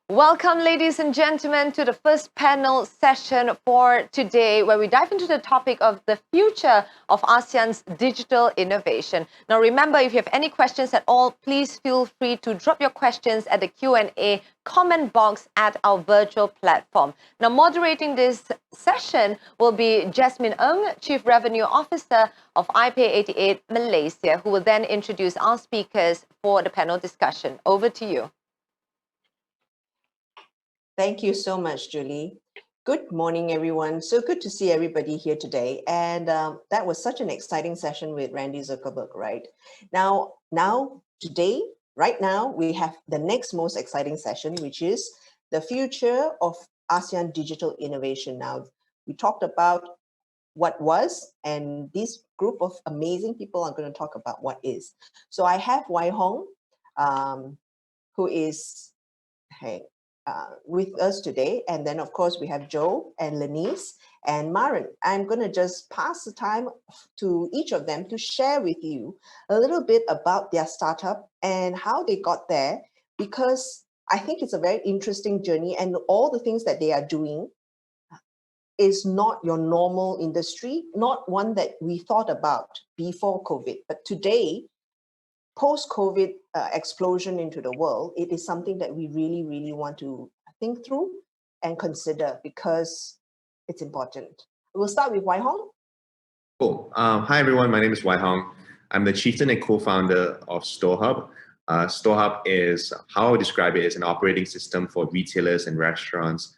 Welcome, ladies and gentlemen, to the first panel session for today, where we dive into the topic of the future of ASEAN's digital innovation. Now, remember, if you have any questions at all, please feel free to drop your questions at the Q&A comment box at our virtual platform. Now, moderating this session will be Jasmine Ng, Chief Revenue Officer of iPay88 Malaysia, who will then introduce our speakers for the panel discussion. Over to you. Thank you so much, Julie. Good morning, everyone. So good to see everybody here today. And that was such an exciting session with Randy Zuckerberg, right? Today, right now, we have the next most exciting session, which is the future of ASEAN digital innovation. Now, we talked about what was, and this group of amazing people are going to talk about what is. So I have Wai Hong, who is, with us today. And then, of course, we have Joe and Lenice and Maren. I'm going to just pass the time to each of them to share with you a little bit about their startup and how they got there, because I think it's a very interesting journey, and all the things that they are doing is not your normal industry, not one that we thought about before COVID. But today, post-COVID explosion into the world, it is something that we really, really want to think through and consider, because it's important. We'll start with Wai Hong. Cool. Hi, everyone. My name is Wai Hong. I'm the chieftain and co-founder of StoreHub. StoreHub is, how I would describe it, is an operating system for retailers and restaurants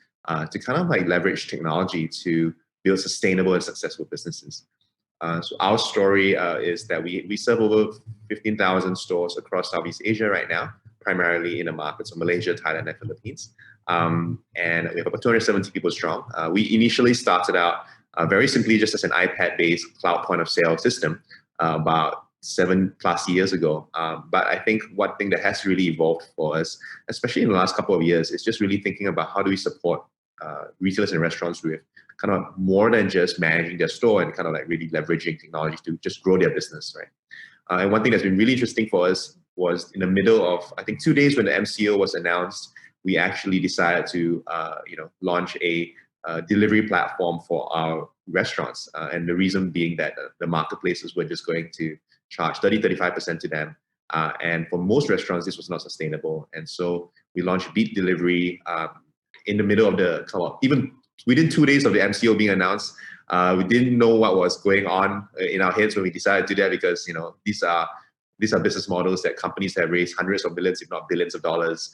to kind of like leverage technology to build sustainable and successful businesses. So our story is that we serve over 15,000 stores across Southeast Asia right now, primarily in the markets of Malaysia, Thailand, and Philippines. And we have about 270 people strong. We initially started out very simply just as an iPad-based cloud point of sale system about 7+ years ago. But I think one thing that has really evolved for us, especially in the last couple of years, is just really thinking about how do we support retailers and restaurants with kind of more than just managing their store and kind of like really leveraging technology to just grow their business, right? And one thing that's been really interesting for us was in the middle of, I think, 2 days when the MCO was announced, we actually decided to launch a delivery platform for our restaurants. And the reason being that the marketplaces were just going to charge 30-35% to them. And for most restaurants, this was not sustainable. And so we launched Beat Delivery in the middle of the, even within 2 days of the MCO being announced. We didn't know what was going on in our heads when we decided to do that, because these are business models that companies have raised hundreds of millions, if not billions of dollars,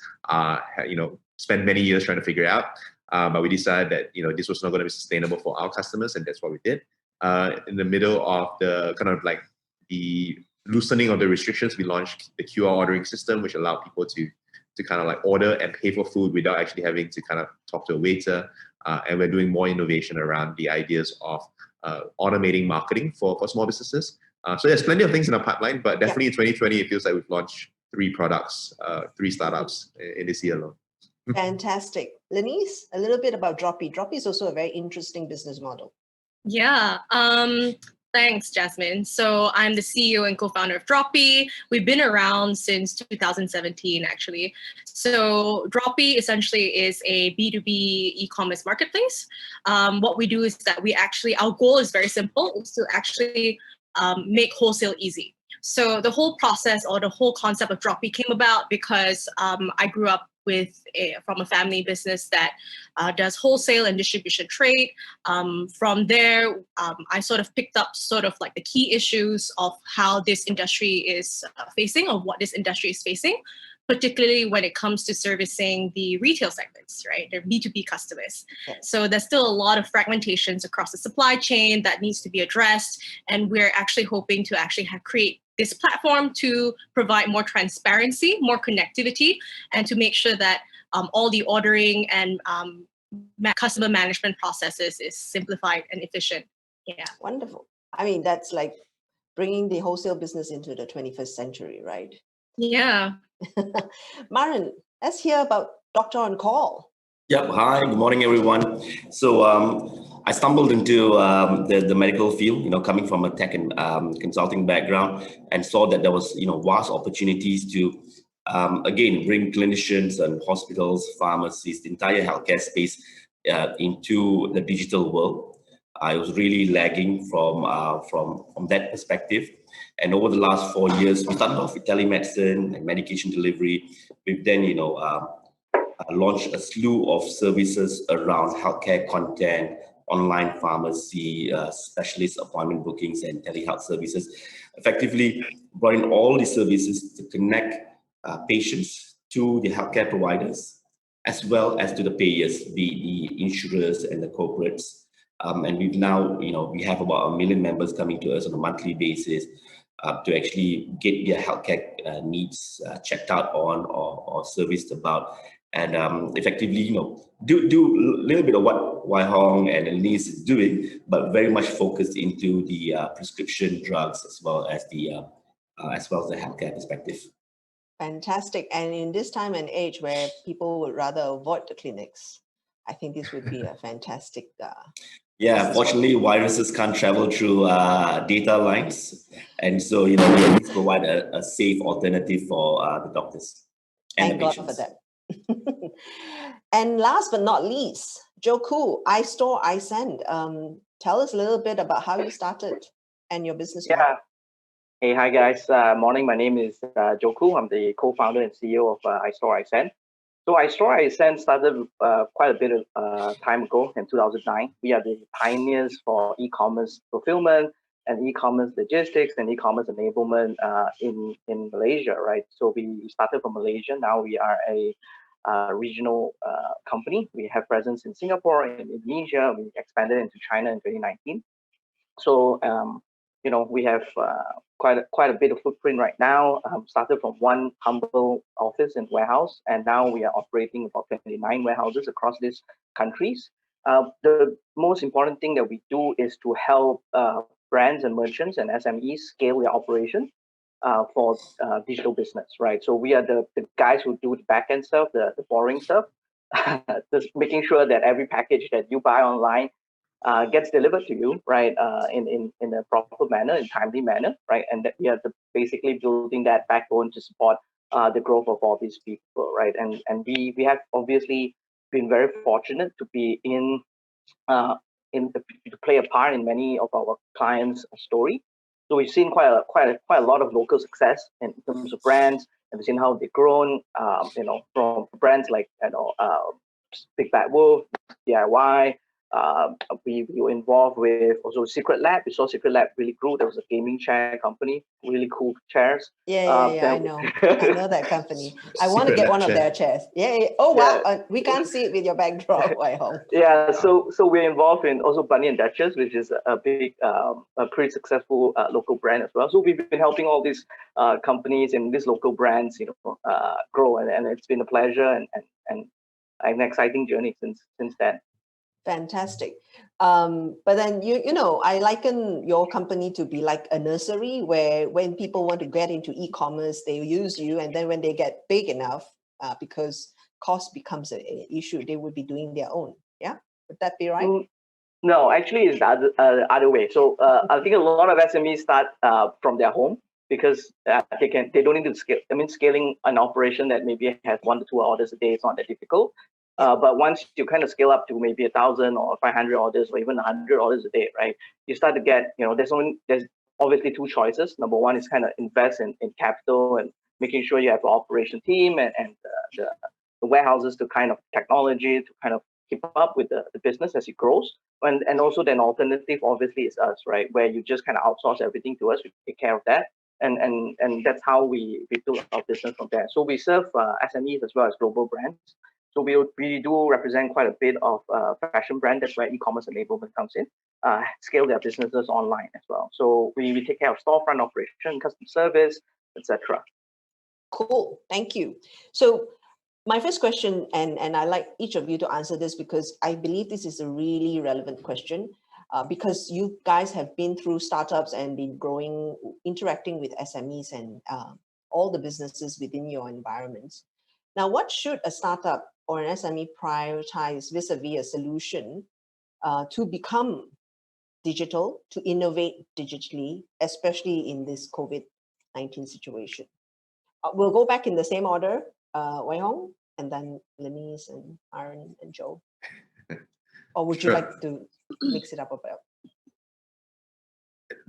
spent many years trying to figure out. But we decided that this was not going to be sustainable for our customers, and that's what we did. In the middle of the kind of like the loosening of the restrictions, we launched the QR ordering system, which allowed people to kind of like order and pay for food without actually having to kind of talk to a waiter. And we're doing more innovation around the ideas of automating marketing for small businesses. So there's plenty of things in our pipeline, but definitely in 2020, it feels like we've launched 3 products, 3 startups in this year alone. Fantastic. Lenice, a little bit about Droppy. Droppy is also a very interesting business model. Yeah. Thanks, Jasmine. So I'm the CEO and co-founder of Droppy. We've been around since 2017, actually. So Droppy essentially is a B2B e-commerce marketplace. What we do is that our goal is very simple. It's to actually make wholesale easy. So the whole process, or the whole concept of Droppy, came about because I grew up from a family business that does wholesale and distribution trade. From there, I sort of picked up sort of like the key issues of how this industry is facing, or what this industry is facing, particularly when it comes to servicing the retail segments, right? They're B2B customers. Okay. So there's still a lot of fragmentations across the supply chain that needs to be addressed. And we're actually hoping to actually create this platform to provide more transparency, more connectivity, and to make sure that all the ordering and customer management processes is simplified and efficient. Yeah. Wonderful. I mean, that's like bringing the wholesale business into the 21st century, right? Yeah. Maren, let's hear about Doctor on Call. Yep. Hi. Good morning, everyone. So I stumbled into the medical field, coming from a tech and consulting background, and saw that there was, vast opportunities to again, bring clinicians and hospitals, pharmacies, the entire healthcare space into the digital world. I was really lagging from that perspective. And over the last 4 years, we started off with telemedicine and medication delivery. We've then, launched a slew of services around healthcare content, online pharmacy, specialist appointment bookings, and telehealth services. Effectively, brought in all these services to connect patients to the healthcare providers, as well as to the payers, the insurers and the corporates. And we've now, we have about 1 million members coming to us on a monthly basis to actually get their healthcare needs checked out on or serviced about. And effectively, do a little bit of what Wai Hong and Elise is doing, but very much focused into the prescription drugs as well as the healthcare perspective. Fantastic. And in this time and age where people would rather avoid the clinics, I think this would be a fantastic. Yeah, fortunately, viruses can't travel through data lines, and so we at least provide a safe alternative for the doctors and Thank the God patients. for that. And last but not least, Khoo, iStore, iSend. Tell us a little bit about how you started and your business model. Yeah. Hey, hi guys. Morning. My name is Khoo. I'm the co-founder and CEO of iStore, iSend. So iStore, iSend started quite a bit of time ago in 2009. We are the pioneers for e-commerce fulfillment and e-commerce logistics and e-commerce enablement in Malaysia, right? So we started from Malaysia. Now we are a regional company. We have presence in Singapore, in Indonesia. We expanded into China in 2019. So we have quite a bit of footprint right now. Started from one humble office and warehouse, and now we are operating about 29 warehouses across these countries. The most important thing that we do is to help brands and merchants and SMEs scale their operation for digital business, right? So we are the guys who do the back-end stuff, the boring stuff, just making sure that every package that you buy online gets delivered to you, right, in a proper manner, in timely manner, right, and that we are basically building that backbone to support the growth of all these people, right, and we have obviously been very fortunate to be to play a part in many of our clients' story. So we've seen quite a lot of local success in terms of brands, and we've seen how they've grown, from brands like Big Bad Wolf, DIY. We were involved with also Secret Lab. We saw Secret Lab really grew. There was a gaming chair company, really cool chairs. Yeah, I know. I know that company. I want to get one of their chairs. Yeah. Oh, wow. We can't see it with your backdrop, Wai Hong. Yeah, so we're involved in also Bunny and Duchess, which is a big, a pretty successful local brand as well. So we've been helping all these companies and these local brands, grow, and it's been a pleasure and an exciting journey since then. Fantastic. But then, I liken your company to be like a nursery where when people want to get into e-commerce, they use you. And then when they get big enough, because cost becomes an issue, they would be doing their own. Yeah? Would that be right? No, actually it's the other way. So I think a lot of SMEs start from their home because they don't need to scale. I mean, scaling an operation that maybe has 1 to 2 orders a day is not that difficult. But once you kind of scale up to maybe 1,000 or 500 orders or even 100 orders a day, right? You start to get, there's obviously 2 choices. Number one is kind of invest in capital and making sure you have an operation team and the warehouses to kind of technology to kind of keep up with the business as it grows. And also then alternative obviously is us, right? Where you just kind of outsource everything to us, we take care of that. And that's how we build our business from there. So we serve SMEs as well as global brands. So we do represent quite a bit of fashion brand. That's where e-commerce enablement comes in. Scale their businesses online as well. So we take care of storefront operation, customer service, etc. Cool. Thank you. So my first question, and I like each of you to answer this because I believe this is a really relevant question because you guys have been through startups and been growing, interacting with SMEs and all the businesses within your environments. Now, what should a startup or an SME prioritize vis-a-vis a solution to become digital, to innovate digitally, especially in this COVID-19 situation? we'll go back in the same order. Wei Hong, and then Lenise and Aaron and Joe. Or would you Sure. like to mix it up a bit?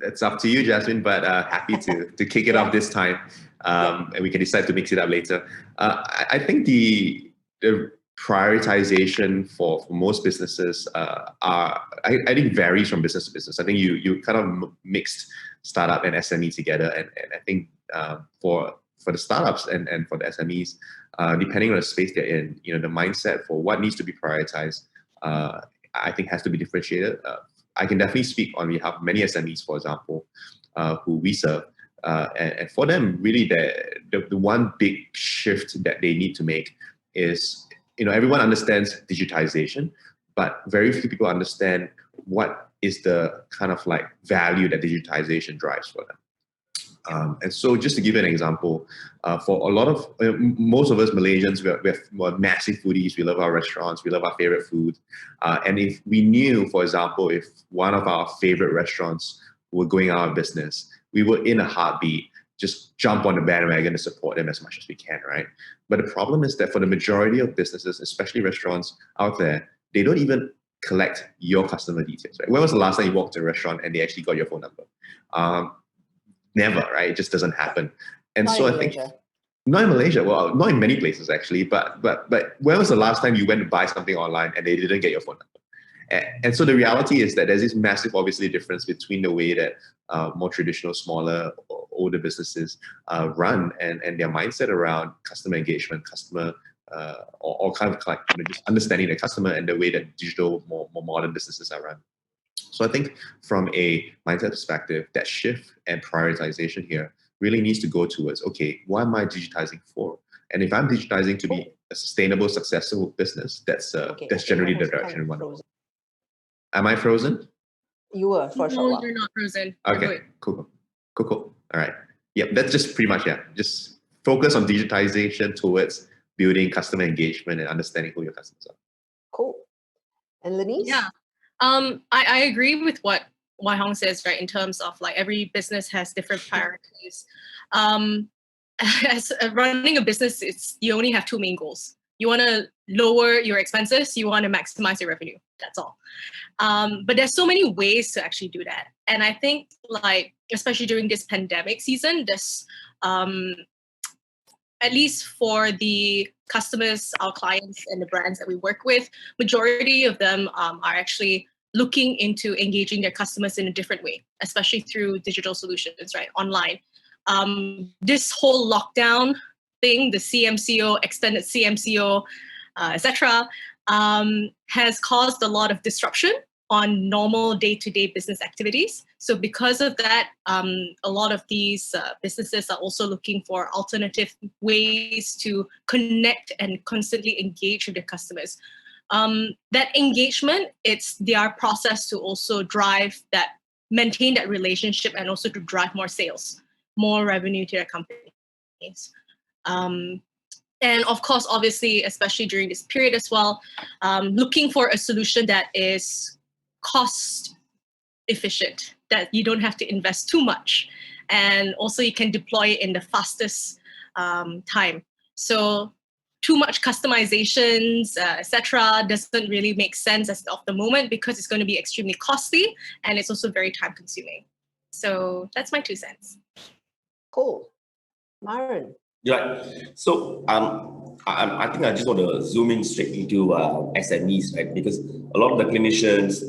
It's up to you, Jasmine, but happy to kick it off this time, and we can decide to mix it up later. I think the prioritization for most businesses I think varies from business to business. I think you kind of mixed startup and SME together, and I think for the startups and for the SMEs, depending on the space they're in, the mindset for what needs to be prioritized, I think has to be differentiated. I can definitely speak on behalf of many SMEs, for example, who we serve. And for them, really, the one big shift that they need to make is, everyone understands digitization, but very few people understand what is the kind of like value that digitization drives for them. And so just to give you an example, for a lot of, most of us Malaysians, we're massive foodies. We love our restaurants. We love our favorite food. And if we knew, for example, if one of our favorite restaurants were going out of business, we would, in a heartbeat, just jump on the bandwagon to support them as much as we can, right? But the problem is that for the majority of businesses, especially restaurants out there, they don't even collect your customer details, right? When was the last time you walked to a restaurant and they actually got your phone number? Never, right? It just doesn't happen. And Not so in I think Malaysia. not in Malaysia, well, not in many places actually, but when was the last time you went to buy something online and they didn't get your phone number? And so the reality is that there's this massive, obviously, difference between the way that more traditional, smaller, or older businesses run and their mindset around customer engagement, customer or kind of like just understanding the customer, and the way that digital, more modern businesses are run. So I think from a mindset perspective, that shift and prioritization here really needs to go towards, okay, what am I digitizing for? And if I'm digitizing to be a sustainable, successful business, that's generally the direction we want to go. Am I frozen? You were for a short while. You're not frozen. Okay, cool. All right. Yep, that's just pretty much, just focus on digitization towards building customer engagement and understanding who your customers are. Cool. And Lenise? Yeah. I agree with what Wai Hong says, right, in terms of like every business has different priorities. As running a business, you only have two main goals. You want to lower your expenses, you want to maximize your revenue. That's all. But there's so many ways to actually do that. And I think, like, especially during this pandemic season, this at least for the customers, our clients, and the brands that we work with, majority of them are actually looking into engaging their customers in a different way, especially through digital solutions, right, online. This whole lockdown thing, the CMCO, extended CMCO, etc., has caused a lot of disruption on normal day-to-day business activities. So because of that, a lot of these businesses are also looking for alternative ways to connect and constantly engage with their customers. That engagement, it's their process to also maintain that relationship, and also to drive more sales, more revenue to their companies. And of course, obviously, especially during this period as well, looking for a solution that is cost efficient, that you don't have to invest too much, and also you can deploy it in the fastest time. So too much customizations, etc., doesn't really make sense as of the moment, because it's going to be extremely costly, and it's also very time consuming. So that's my 2 cents. Cool. Myron. Yeah. So I think I just want to zoom in straight into SMEs, right? Because a lot of the clinicians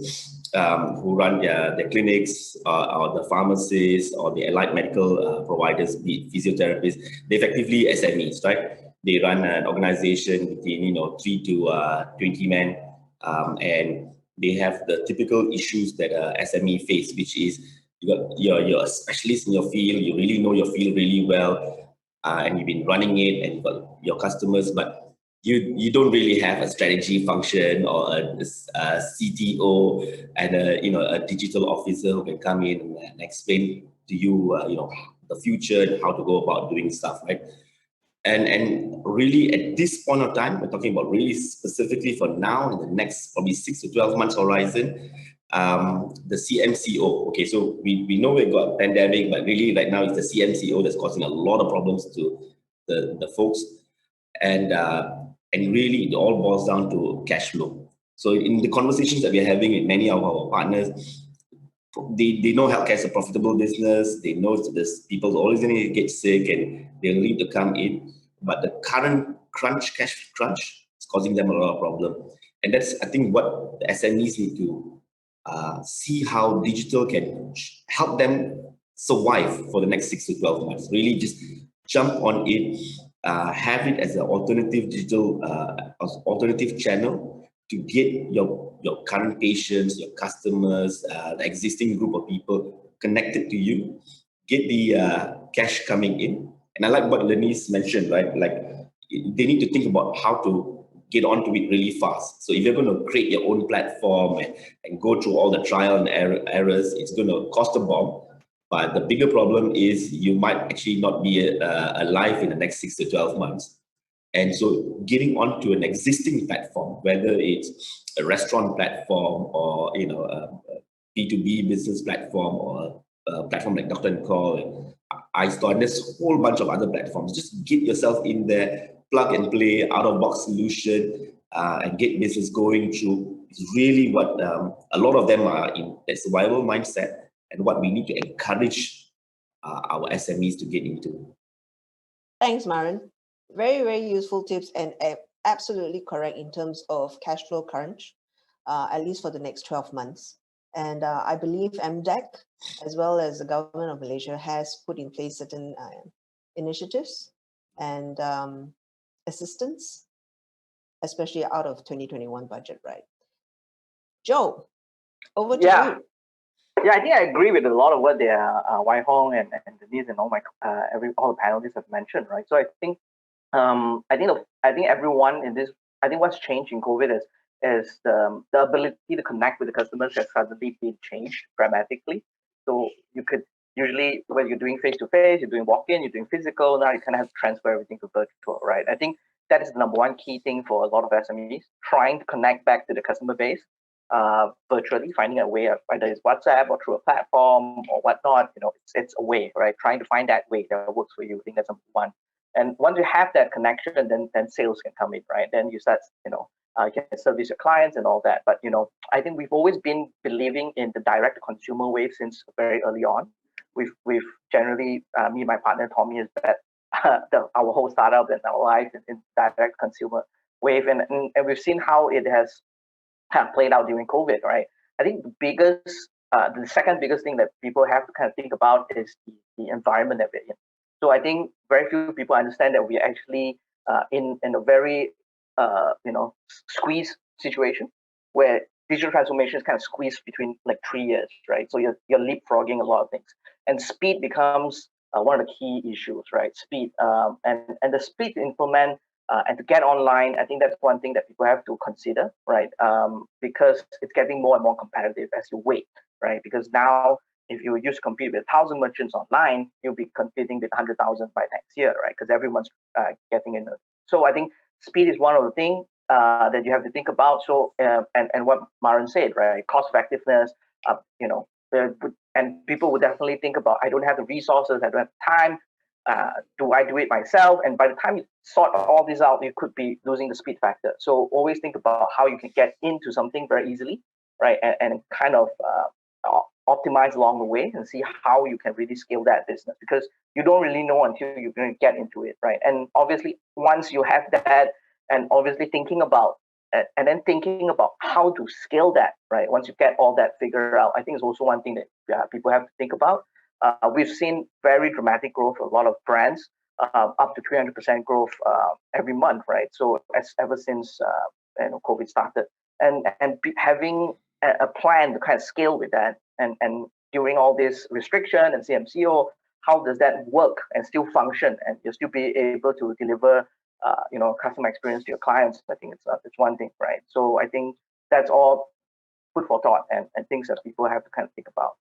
who run their clinics, or the pharmacists, or the allied medical providers, be it physiotherapists, they're effectively SMEs, right? They run an organization between 3 to 20 men, and they have the typical issues that SME face, which is you're a specialist in your field, you really know your field really well. And you've been running it, and you've got your customers, but you don't really have a strategy function, or a CTO and a digital officer who can come in and explain to you the future and how to go about doing stuff, right? And really at this point of time, we're talking about really specifically for now, in the next probably 6 to 12 months horizon, the CMCO. Okay, so we know we've got a pandemic, but really right now it's the CMCO that's causing a lot of problems to the folks, and really it all boils down to cash flow. So in the conversations that we're having with many of our partners, they know healthcare is a profitable business. They know this people are always going to get sick and they'll need to come in. But the current cash crunch is causing them a lot of problem. And that's, I think, what the SMEs need to see how digital can help them survive for the next 6 to 12 months. Really just jump on it, have it as an alternative digital, alternative channel to get your current patients, your customers, the existing group of people connected to you, get the cash coming in. And I like what Lenise mentioned, right? Like they need to think about how to get onto it really fast. So if you're going to create your own platform and go through all the trial and errors, it's going to cost a bomb. But the bigger problem is you might actually not be alive in the next 6 to 12 months. And so getting onto an existing platform, whether it's a restaurant platform or a B2B business platform or a platform like Dr. & Call, iStore, and there's a whole bunch of other platforms. Just get yourself in there, plug and play, out-of-box solution, and get business going through. It's really what a lot of them are in that survival mindset and what we need to encourage our SMEs to get into. Thanks, Maren. Very, very useful tips and absolutely correct in terms of cash flow crunch, at least for the next 12 months. And I believe MDEC, as well as the government of Malaysia, has put in place certain initiatives and assistance, especially out of 2021 budget, right? Joe, over to you. Yeah, I think I agree with a lot of what Wai Hong and Denise and all the panelists have mentioned, right? So I think everyone in this, I think what's changed in COVID is the ability to connect with the customers has suddenly been changed dramatically. So you could usually, when you're doing face-to-face, you're doing walk-in, you're doing physical, now you kind of have to transfer everything to virtual, right? I think that is the number one key thing for a lot of SMEs, trying to connect back to the customer base virtually, finding a way, whether it's WhatsApp or through a platform or whatnot, it's a way, right? Trying to find that way that works for you. I think that's number one. And once you have that connection, then sales can come in, right? Then you start, you can service your clients and all that. But, I think we've always been believing in the direct consumer wave since very early on. We've generally, me and my partner, Tommy, has bet our whole startup and our life in direct consumer wave. And we've seen how it has played out during COVID, right? I think the second biggest thing that people have to kind of think about is the environment that we're in. So I think very few people understand that we're actually in a very squeeze situation where digital transformation is kind of squeezed between like 3 years, right? So you're leapfrogging a lot of things, and speed becomes one of the key issues, right? Speed and the speed to implement and to get online. I think that's one thing that people have to consider, right? Because it's getting more and more competitive as you wait, right? Because now, if you used to compete with 1,000 merchants online, you'll be competing with 100,000 by next year, right? Because everyone's getting in. So I think speed is one of the things that you have to think about. So and what Maren said, right? Cost effectiveness, and people would definitely think about, I don't have the resources, I don't have time. Do I do it myself? And by the time you sort all this out, you could be losing the speed factor. So always think about how you can get into something very easily, right? And kind of optimize along the way and see how you can really scale that business, because you don't really know until you're going to get into it, right? And obviously, once you have that, and obviously thinking about how to scale that, right? Once you get all that figured out, I think is also one thing that people have to think about. We've seen very dramatic growth of a lot of brands, up to 300% growth every month, right? So ever since COVID started, and having a plan to kind of scale with that, and during all this restriction and CMCO, how does that work and still function, and you'll still be able to deliver customer experience to your clients? I think it's one thing, right? So I think that's all food for thought and things that people have to kind of think about.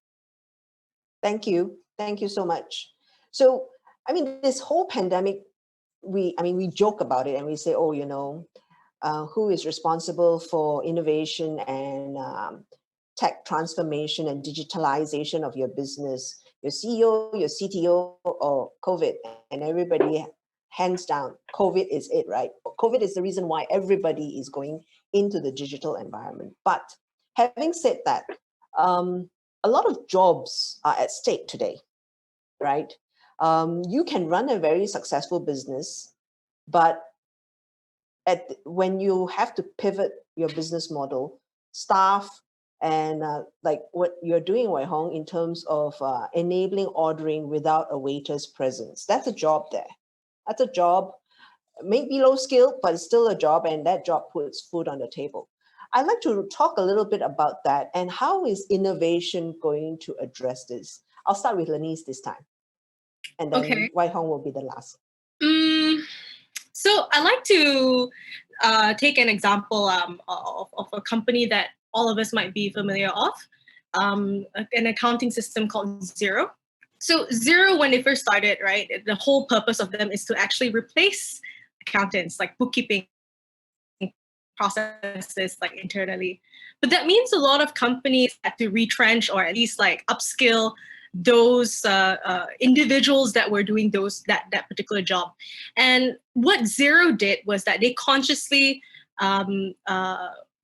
Thank you so much. So I mean, this whole pandemic, we joke about it and we say, who is responsible for innovation and tech transformation and digitalization of your business? Your CEO, your CTO, or COVID? And everybody hands down, COVID is it, right? COVID is the reason why everybody is going into the digital environment. But having said that, a lot of jobs are at stake today, right? You can run a very successful business, but when you have to pivot your business model, staff, and like what you're doing, Wai Hong, in terms of enabling ordering without a waiter's presence, that's a job there. That's a job, maybe low skill, but it's still a job, and that job puts food on the table. I'd like to talk a little bit about that and how is innovation going to address this? I'll start with Lenise this time, and then Okay. Wai Hong will be the last. So I like to take an example of a company that all of us might be familiar of, an accounting system called Xero. So Xero, when they first started, right, the whole purpose of them is to actually replace accountants, like bookkeeping processes, like internally. But that means a lot of companies had to retrench or at least like upskill those individuals that were doing that particular job. And what Xero did was that they consciously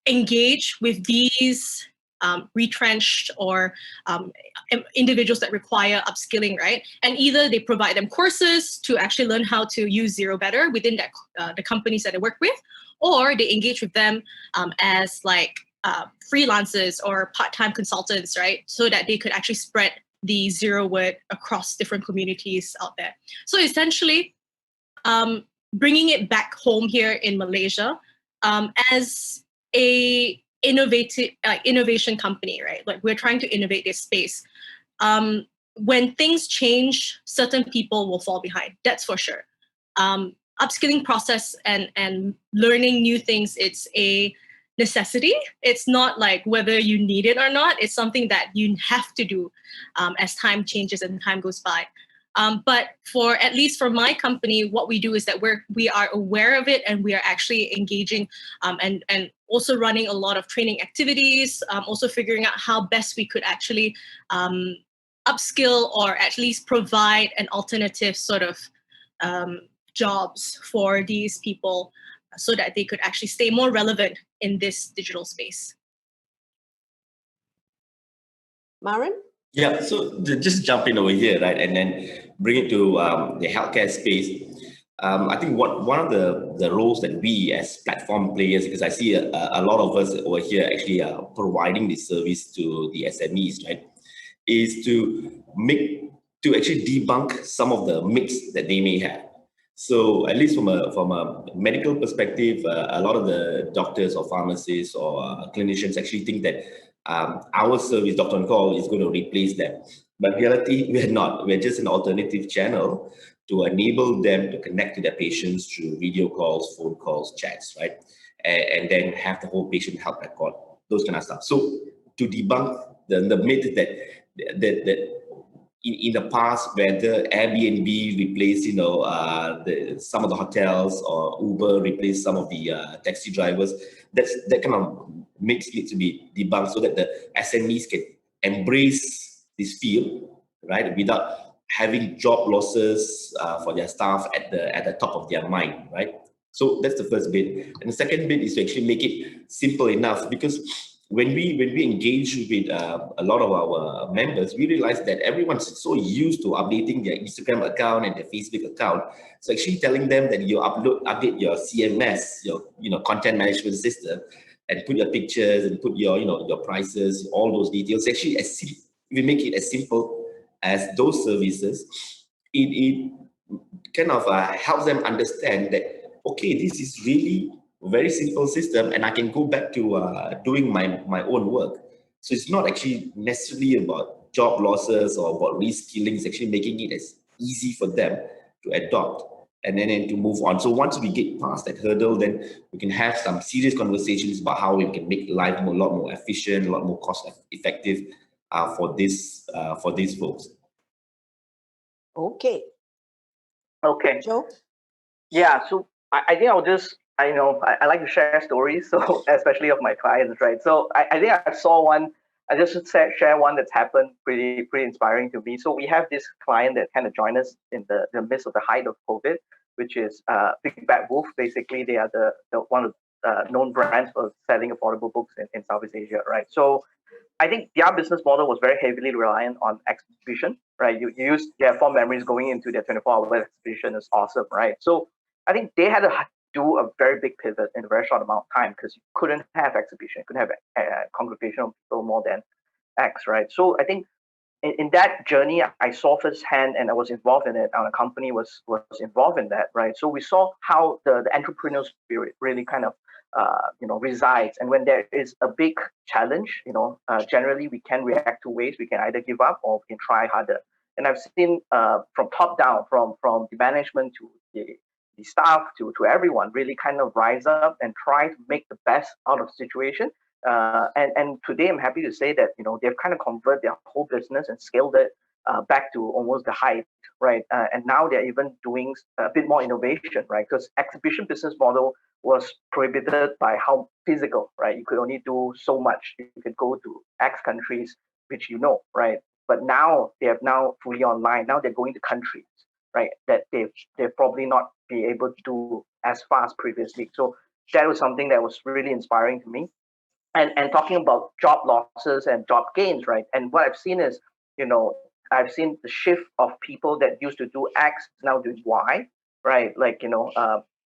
engage with these retrenched or individuals that require upskilling, right? And either they provide them courses to actually learn how to use Xero better within that the companies that they work with, or they engage with them as like freelancers or part-time consultants, right? So that they could actually spread the Xero word across different communities out there. So essentially, bringing it back home here in Malaysia as a innovation company, right? Like we're trying to innovate this space. When things change, certain people will fall behind. That's for sure. Upskilling process and learning new things, it's a necessity. It's not like whether you need it or not. It's something that you have to do as time changes and time goes by. But for at least for my company, what we do is that we are aware of it and we are actually engaging and also running a lot of training activities, also figuring out how best we could actually upskill or at least provide an alternative sort of jobs for these people so that they could actually stay more relevant in this digital space. Maren? Yeah, so just jump in over here, right, and then bring it to the healthcare space. I think one of the roles that we as platform players, because I see a lot of us over here actually providing this service to the SMEs, right, is to actually debunk some of the myths that they may have. So at least from a medical perspective, a lot of the doctors or pharmacists or clinicians actually think that our service, Doctor on Call, is going to replace them. But in reality, we're not. We're just an alternative channel to enable them to connect to their patients through video calls, phone calls, chats, right? And then have the whole patient health record, those kind of stuff. So to debunk the myth that in the past, whether Airbnb replaced, some of the hotels or Uber replaced some of the taxi drivers, that kind of myths need to be debunked so that the SMEs can embrace this field, right, without having job losses for their staff at the top of their mind, right? So that's the first bit, and the second bit is to actually make it simple enough, because when we engage with a lot of our members, we realize that everyone's so used to updating their Instagram account and their Facebook account. So actually telling them that you update your CMS, your content management system, and put your pictures and put your prices, all those details. Actually, if we make it as simple as those services, it kind of helps them understand that, okay, this is really a very simple system and I can go back to doing my own work. So it's not actually necessarily about job losses or about reskilling. It's actually making it as easy for them to adopt and then to move on. So once we get past that hurdle, then we can have some serious conversations about how we can make life a lot more efficient, a lot more cost effective for these folks. Okay. Okay. Joe? Yeah, so I think I'll just, I like to share stories, so especially of my clients, right? So I think I saw one, I just share one that's happened pretty inspiring to me. So we have this client that kind of joined us in the midst of the height of COVID. which is Big Bad Wolf. Basically, they are the one of known brands for selling affordable books in Southeast Asia, right? So I think their business model was very heavily reliant on exhibition, right? You use their fond memories going into their 24-hour exhibition is awesome, right? So I think they had to do a very big pivot in a very short amount of time because you couldn't have exhibition, you couldn't have a congregation of people more than X, right? So I think in that journey, I saw firsthand, and I was involved in it. Our company was involved in that, right? So we saw how the entrepreneurial spirit really kind of resides. And when there is a big challenge, generally we can react two ways. We can either give up or we can try harder. And I've seen from top down, from the management to the staff to everyone, really kind of rise up and try to make the best out of the situation. And today I'm happy to say that they've kind of converted their whole business and scaled it back to almost the height, right? And now they're even doing a bit more innovation, right? Because exhibition business model was prohibited by how physical, right? You could only do so much. You could go to X countries, which right? But now they have now fully online. Now they're going to countries, right? That they've probably not be able to do as fast previously. So that was something that was really inspiring to me. And talking about job losses and job gains, right? And what I've seen is, I've seen the shift of people that used to do X now do Y, right? Like,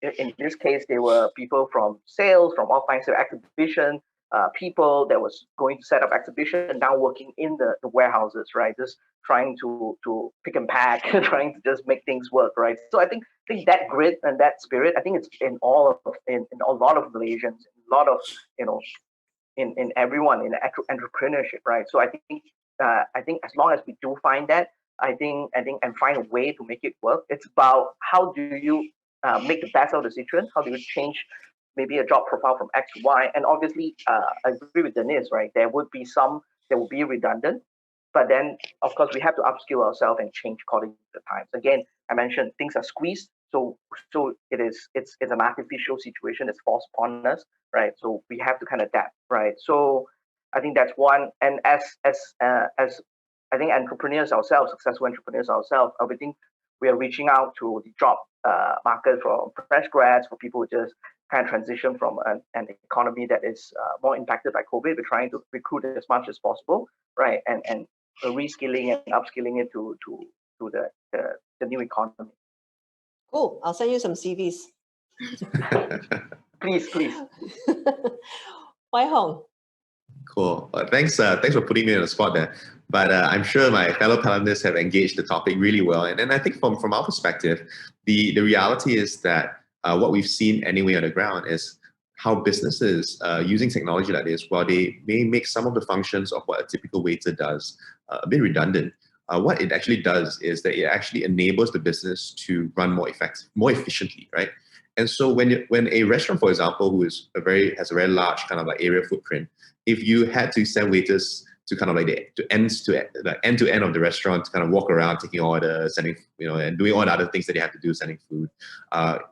in this case, they were people from sales, from all kinds of exhibition, people that was going to set up exhibition and now working in the warehouses, right? Just trying to pick and pack, trying to just make things work, right? So I think that grit and that spirit, I think it's in a lot of Malaysians, a lot of, in everyone in entrepreneurship, right? So I think as long as we do find that, I think and find a way to make it work. It's about how do you make the best of the situation? How do you change maybe a job profile from X to Y? And obviously, I agree with Denise, right? There will be redundant, but then of course we have to upskill ourselves and change according to the times. Again, I mentioned things are squeezed, so it's an artificial situation that's forced upon us, right? So we have to kind of adapt, right? So I think that's one. And as I think entrepreneurs ourselves, successful entrepreneurs ourselves, I think we are reaching out to the job market for fresh grads, for people who just kind of transition from an economy that is more impacted by COVID. We're trying to recruit as much as possible, right? And reskilling and upskilling it to the new economy. Cool. I'll send you some CVs. Please. Wai Hong. Cool. Thanks for putting me on the spot there. But I'm sure my fellow panelists have engaged the topic really well. And I think from our perspective, the reality is that what we've seen anyway on the ground is how businesses using technology like this, while they may make some of the functions of what a typical waiter does a bit redundant, what it actually does is that it actually enables the business to run more efficiently, right? And so when a restaurant, for example, who has a very large kind of like area footprint, if you had to send waiters to kind of like the end to end of the restaurant to kind of walk around taking orders, sending, and doing all the other things that you have to do, sending food,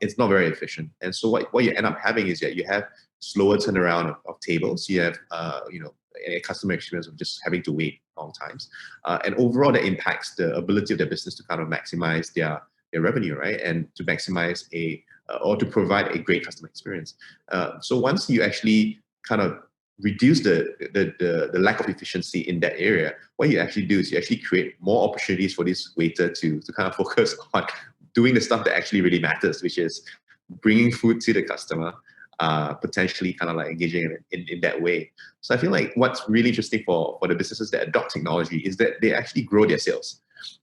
it's not very efficient. And so what you end up having is that you have slower turnaround of tables. You have a customer experience of just having to wait long times, and overall that impacts the ability of the business to kind of maximize their revenue, right, and to maximize or to provide a great customer experience. So once you actually kind of reduce the lack of efficiency in that area, what you actually do is you actually create more opportunities for this waiter to kind of focus on doing the stuff that actually really matters, which is bringing food to the customer, potentially kind of like engaging in that way. So I feel like what's really interesting for the businesses that adopt technology is that they actually grow their sales.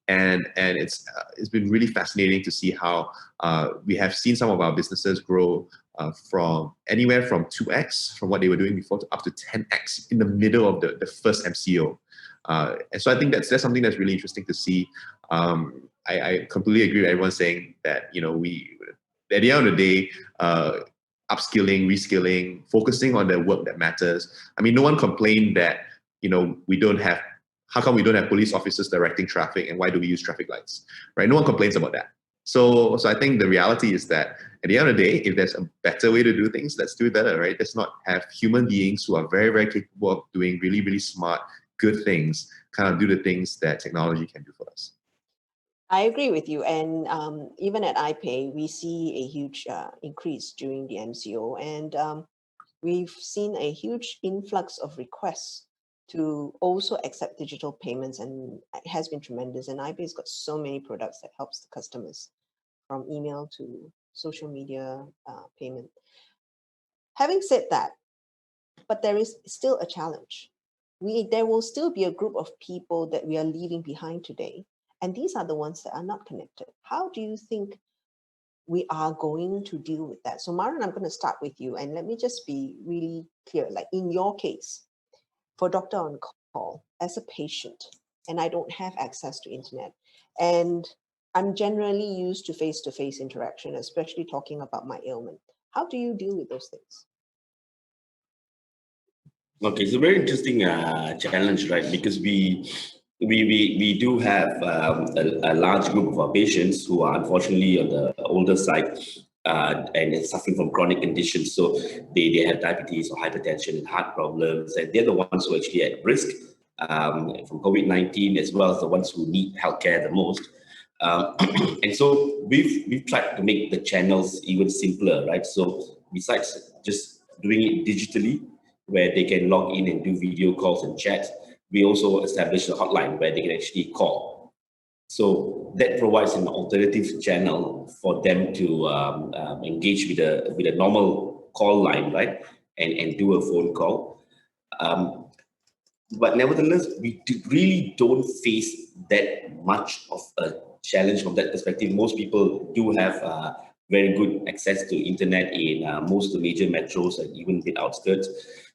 And it's been really fascinating to see how we have seen some of our businesses grow from anywhere from 2x from what they were doing before to up to 10x in the middle of the first MCO. And so I think that's something that's really interesting to see. I completely agree with everyone saying that we at the end of the day, upskilling, reskilling, focusing on the work that matters. I mean, no one complained that how come we don't have police officers directing traffic, and why do we use traffic lights, right? No one complains about that. So I think the reality is that at the end of the day, if there's a better way to do things, let's do it better, right? Let's not have human beings who are very, very capable of doing really, really smart, good things, kind of do the things that technology can do for us. I agree with you. And even at iPay, we see a huge increase during the MCO. And we've seen a huge influx of requests to also accept digital payments. And it has been tremendous. And iPay's got so many products that helps the customers, from email to social media payment. Having said that, but there is still a challenge. There will still be a group of people that we are leaving behind today. And these are the ones that are not connected. How do you think we are going to deal with that? So Maran, I'm going to start with you. And let me just be really clear. Like in your case, for doctor on call, as a patient, and I don't have access to internet, and I'm generally used to face-to-face interaction, especially talking about my ailment. How do you deal with those things? Okay, it's a very interesting challenge, right? Because we do have a large group of our patients who are unfortunately on the older side and suffering from chronic conditions. So they have diabetes or hypertension and heart problems, and they're the ones who are actually at risk from COVID-19, as well as the ones who need healthcare the most. And so we've tried to make the channels even simpler, right? So besides just doing it digitally, where they can log in and do video calls and chats, we also established a hotline where they can actually call. So that provides an alternative channel for them to engage with a normal call line, right? And do a phone call. But nevertheless, we really don't face that much of a challenge from that perspective. Most people do have very good access to internet in most of the major metros and even the outskirts.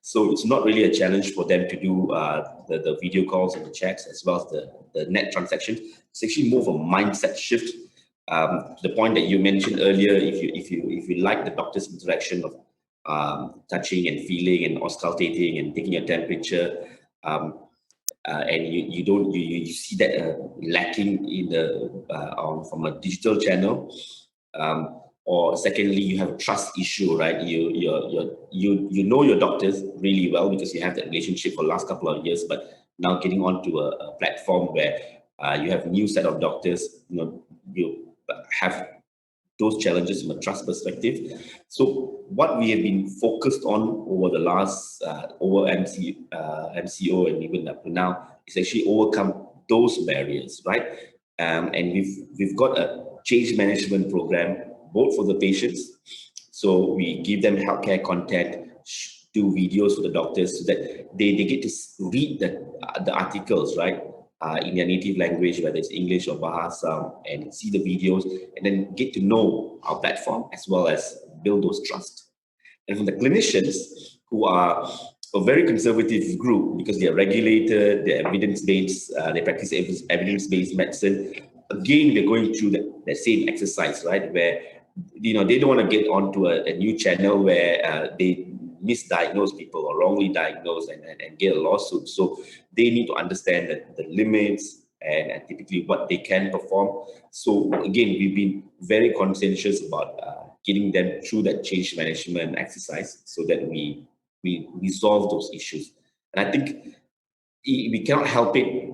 So it's not really a challenge for them to do the video calls and the chats, as well as the net transactions. It's actually more of a mindset shift. To the point that you mentioned earlier, if you like the doctor's interaction of touching and feeling and auscultating and taking a temperature, and you see that lacking in the from a digital channel, or secondly, you have a trust issue, right? You know your doctors really well because you have that relationship for the last couple of years, but now getting onto a platform where you have a new set of doctors, you have those challenges from a trust perspective. So what we have been focused on over the last over MCO and even up to now is actually overcome those barriers, right? And we've got a change management program both for the patients. So we give them healthcare content, do videos for the doctors so that they get to read the articles, right? In their native language, whether it's English or Bahasa, and see the videos and then get to know our platform as well as build those trust. And from the clinicians, who are a very conservative group because they are regulated, they're evidence-based, they practice evidence-based medicine. Again, they're going through that same exercise, right? Where they don't want to get onto a new channel where they misdiagnose people or wrongly diagnose and get a lawsuit. So they need to understand the limits and typically what they can perform. So again, we've been very conscientious about getting them through that change management exercise so that we resolve those issues. And I think we cannot help it.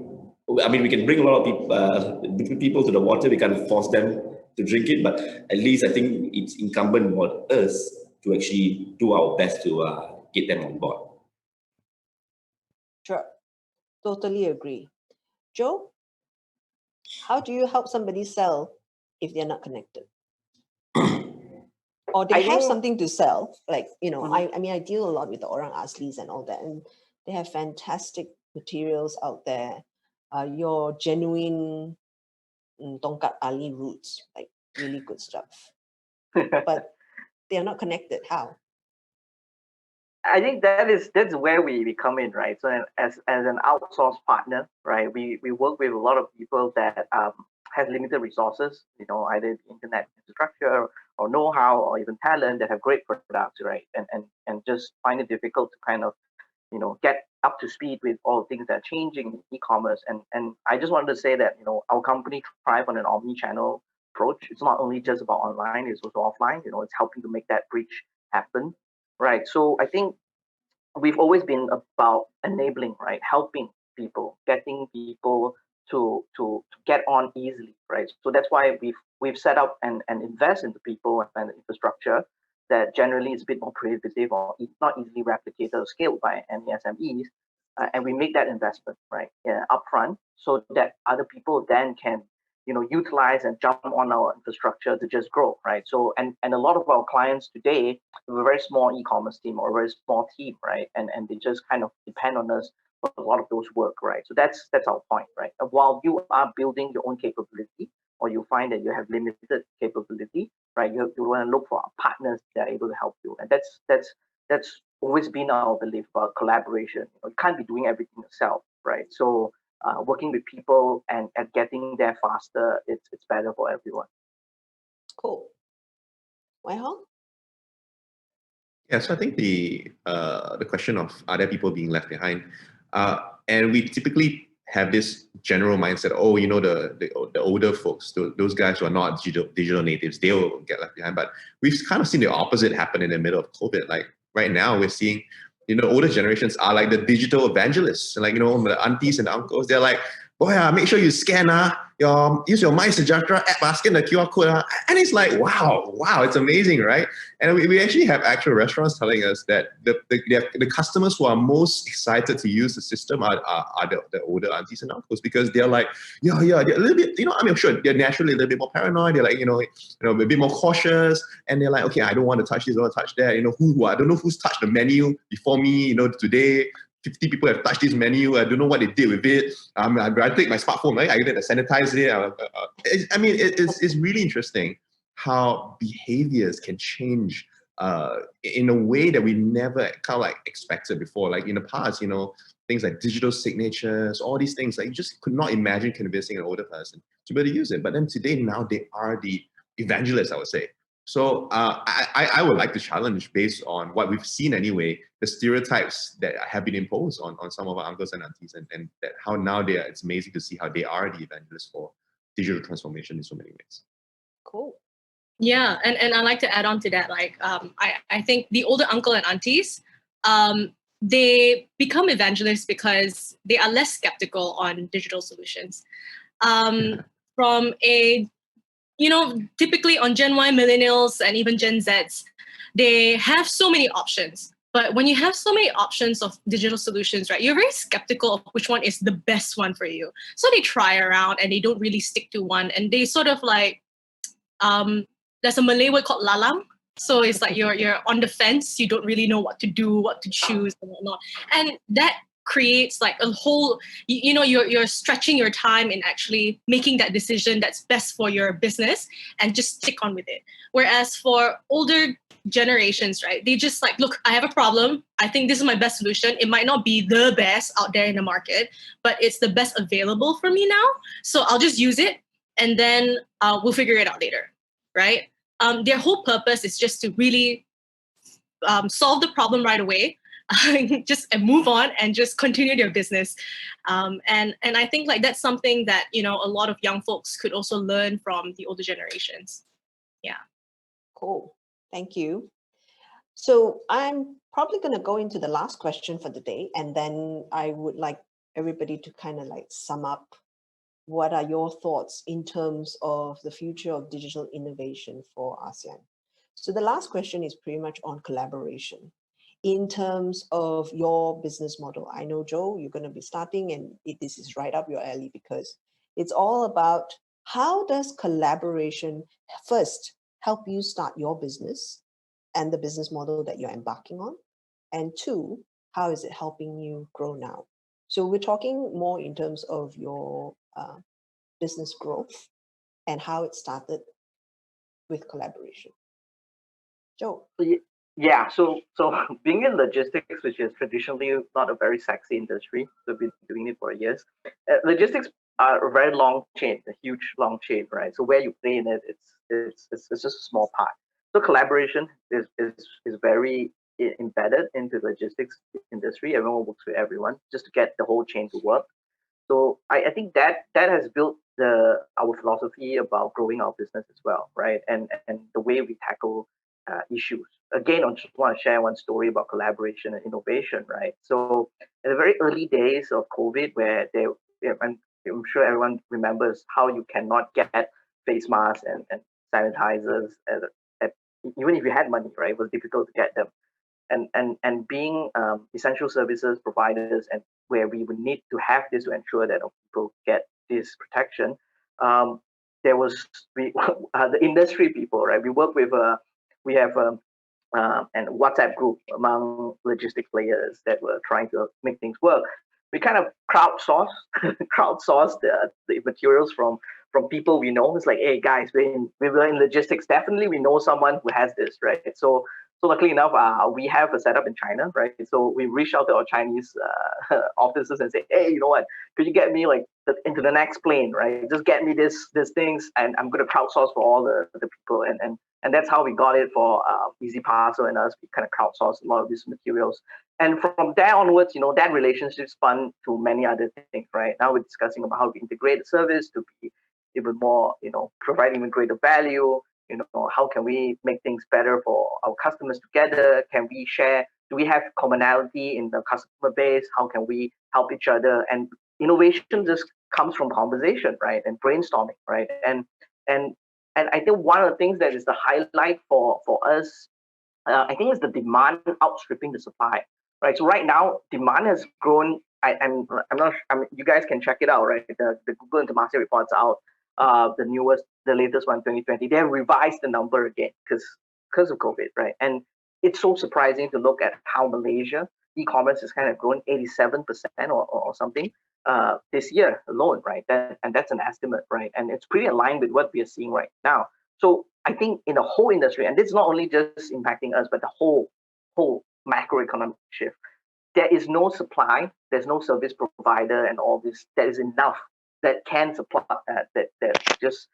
I mean, we can bring a lot of different people to the water. We can't force them to drink it, but at least I think it's incumbent on us to actually do our best to get them on board. Sure, totally agree. Joe, how do you help somebody sell if they're not connected? Or they have something to sell, like, I mean, I deal a lot with the Orang Aslis and all that, and they have fantastic materials out there. Your genuine Tongkat Ali roots, like really good stuff. But they are not connected. How? I think that's where we come in, right? So as an outsourced partner, right, we work with a lot of people that have limited resources, either internet infrastructure or know-how or even talent that have great products, right? And just find it difficult to kind of, get up to speed with all things that are changing in e-commerce. And I just wanted to say that, our company thrive on an omni-channel approach. It's not only just about online, it's also offline, it's helping to make that bridge happen. Right. So I think we've always been about enabling, right? Helping people, getting people to get on easily, right? So that's why we've set up and invest into people and infrastructure that generally is a bit more prohibitive or not easily replicated or scaled by any SMEs, and we make that investment right upfront so that other people then can utilize and jump on our infrastructure to just grow, right? So and a lot of our clients today have a very small e-commerce team or a very small team, right? And they just kind of depend on us for a lot of those work, right? So that's our point, right? While you are building your own capability, or you find that you have limited capability, right? You want to look for partners that are able to help you, and that's always been our belief about collaboration. You can't be doing everything yourself, right? So working with people and getting there faster, it's better for everyone. Cool. Wai Hong? Yeah, so I think the question of are there people being left behind, and we typically have this general mindset. Oh, the older folks, those guys who are not digital natives, they will get left behind. But we've kind of seen the opposite happen in the middle of COVID. Like right now, we're seeing older generations are like the digital evangelists, like the aunties and uncles. They're like, boy, make sure you scan use your MySejahtera app, scan the QR code, and it's like, wow, it's amazing, right? And we actually have actual restaurants telling us that the customers who are most excited to use the system are the older aunties and uncles, because they're like, yeah, they're a little bit, I'm sure they're naturally a little bit more paranoid. They're like, a bit more cautious, and they're like, okay, I don't want to touch this, I don't want to touch that. I don't know who's touched the menu before me. Today 50 people have touched this menu. I don't know what they did with it. I take my smartphone, right? I get to sanitize it. It's really interesting how behaviors can change in a way that we never kind of like expected before. Like in the past, things like digital signatures, all these things, like you just could not imagine convincing an older person to be able to use it. But then today, now they are the evangelists, I would say. So I would like to challenge, based on what we've seen anyway, the stereotypes that have been imposed on some of our uncles and aunties, and that how now it's amazing to see how they are the evangelists for digital transformation in so many ways. Cool. Yeah, and I like to add on to that. Like, I think the older uncle and aunties, they become evangelists because they are less skeptical on digital solutions. From a typically on Gen Y, millennials, and even Gen Zs, they have so many options. But when you have so many options of digital solutions, right, you're very skeptical of which one is the best one for you. So they try around and they don't really stick to one. And they sort of like, there's a Malay word called lalang. So it's like you're on the fence. You don't really know what to do, what to choose, and whatnot. And that creates like a whole, you're stretching your time in actually making that decision that's best for your business and just stick on with it. Whereas for older generations, right, they just like, look, I have a problem. I think this is my best solution. It might not be the best out there in the market, but it's the best available for me now. So I'll just use it, and then we'll figure it out later, right? Their whole purpose is just to really solve the problem right away, just move on and just continue their business. And I think like that's something that, a lot of young folks could also learn from the older generations. Yeah. Cool. Thank you. So I'm probably going to go into the last question for the day, and then I would like everybody to kind of like sum up what are your thoughts in terms of the future of digital innovation for ASEAN. So the last question is pretty much on collaboration. In terms of your business model, I know, Joe, you're going to be starting, and this is right up your alley, because it's all about how does collaboration first help you start your business and the business model that you're embarking on, and two, how is it helping you grow now? So we're talking more in terms of your business growth and how it started with collaboration. Joe. Yeah, so being in logistics, which is traditionally not a very sexy industry, so we've been doing it for years. Logistics are a very long chain, a huge long chain, right? So where you play in it, it's just a small part. So collaboration is very embedded into the logistics industry. Everyone works with everyone just to get the whole chain to work. So I think that has built our philosophy about growing our business as well, right? And the way we tackle issues. Again, I just want to share one story about collaboration and innovation, right? So in the very early days of COVID, where when I'm sure everyone remembers how you cannot get face masks and sanitizers even if you had money, right? It was difficult to get them. And being essential services providers, and where we would need to have this to ensure that people get this protection, there was the industry people, right? We work with we have and WhatsApp group among logistic players that were trying to make things work. We kind of crowdsourced the materials from people we know. It's like, hey guys, we were in logistics. Definitely, we know someone who has this, right? So luckily enough, we have a setup in China, right? So we reach out to our Chinese offices and say, hey, you know what? Could you get me like into the next plane, right? Just get me these things, and I'm going to crowdsource for all the people, and that's how we got it for Easy Parcel and us. We kind of crowdsourced a lot of these materials. And from there onwards, that relationship spun to many other things, right? Now we're discussing about how we integrate the service to be even more, providing even greater value. How can we make things better for our customers together? Can we share? Do we have commonality in the customer base? How can we help each other? And innovation just comes from conversation, right? And brainstorming, right? And I think one of the things that is the highlight for us, I think, is the demand outstripping the supply, right? So right now, demand has grown. I'm not. You guys can check it out, right? The Google and Temasek reports out. The latest one, 2020. They have revised the number again because of COVID, right? And it's so surprising to look at how Malaysia e-commerce has kind of grown 87% or something this year alone, right? And that's an estimate, right? And it's pretty aligned with what we are seeing right now. So I think in the whole industry, and this is not only just impacting us, but the whole macroeconomic shift, there is no supply, there's no service provider and all this that is enough that can supply that just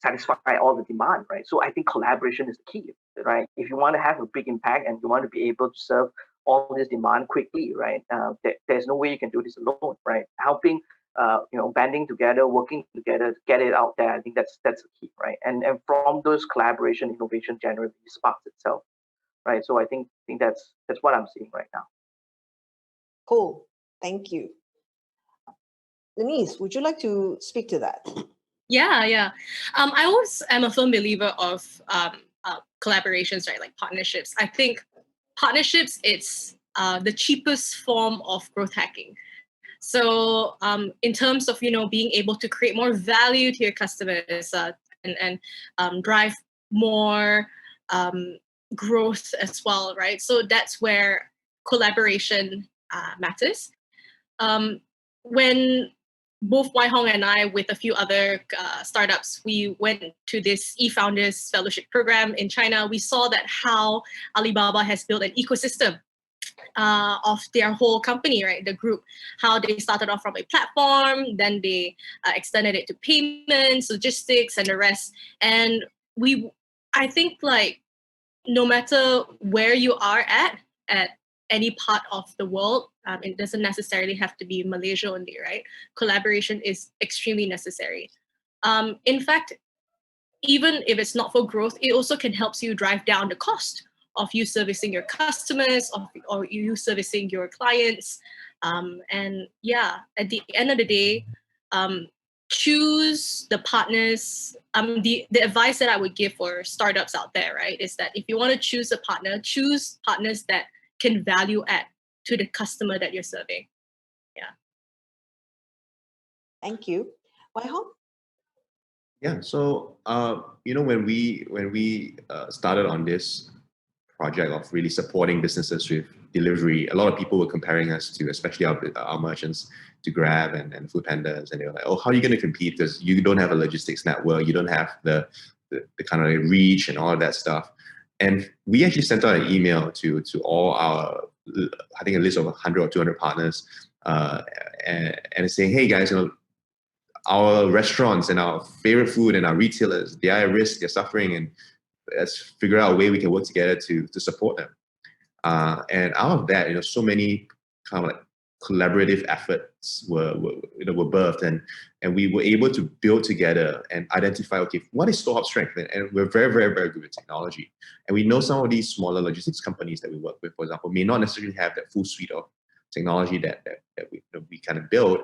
satisfy all the demand, right? So I think collaboration is the key, right? If you want to have a big impact and you want to be able to serve all this demand quickly, right? There's no way you can do this alone, right? Helping, banding together, working together to get it out there. I think that's the key, right? And from those collaboration, innovation generally sparks itself, right? So I think that's what I'm seeing right now. Cool, thank you. Denise, would you like to speak to that? Yeah. I always am a firm believer of collaborations, right? Like partnerships. I think partnerships, it's the cheapest form of growth hacking. So in terms of, being able to create more value to your customers and drive more growth as well, right? So that's where collaboration matters. When both Wai Hong and I, with a few other startups, we went to this e-founders fellowship program in China. We saw that how Alibaba has built an ecosystem of their whole company, right? The group, how they started off from a platform, then they extended it to payments, logistics, and the rest. And I think, like, no matter where you are at any part of the world, it doesn't necessarily have to be Malaysia only, right? Collaboration is extremely necessary. In fact, even if it's not for growth, it also can help you drive down the cost of you servicing your customers or you servicing your clients. And yeah, at the end of the day, choose the partners. The advice that I would give for startups out there, right, is that if you want to choose a partner, choose partners that can value add to the customer that you're serving. Yeah. Thank you. Wai Hong? Yeah, so when we started on this project of really supporting businesses with delivery, a lot of people were comparing us to, especially our merchants, to Grab and Foodpandas, and they were like, "Oh, how are you going to compete? Because you don't have a logistics network, you don't have the kind of reach and all of that stuff." And we actually sent out an email to all our, I think, a list of 100 or 200 partners, and saying, "Hey guys, our restaurants and our favorite food and our retailers, they are at risk, they're suffering, and let's figure out a way we can work together to support them." And out of that, so many kind of like collaborative efforts were birthed, and we were able to build together and identify, okay, what is StoreHub's strength? And we're very, very, very good with technology. And we know some of these smaller logistics companies that we work with, for example, may not necessarily have that full suite of technology that we kind of build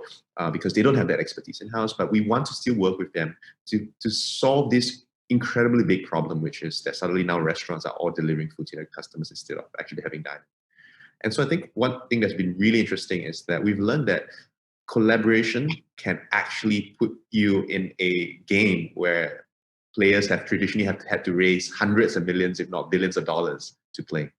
because they don't have that expertise in-house, but we want to still work with them to solve this incredibly big problem, which is that suddenly now restaurants are all delivering food to their customers instead of actually having dining. And so I think one thing that's been really interesting is that we've learned that collaboration can actually put you in a game where players have traditionally had to raise hundreds of millions, if not billions of dollars to play.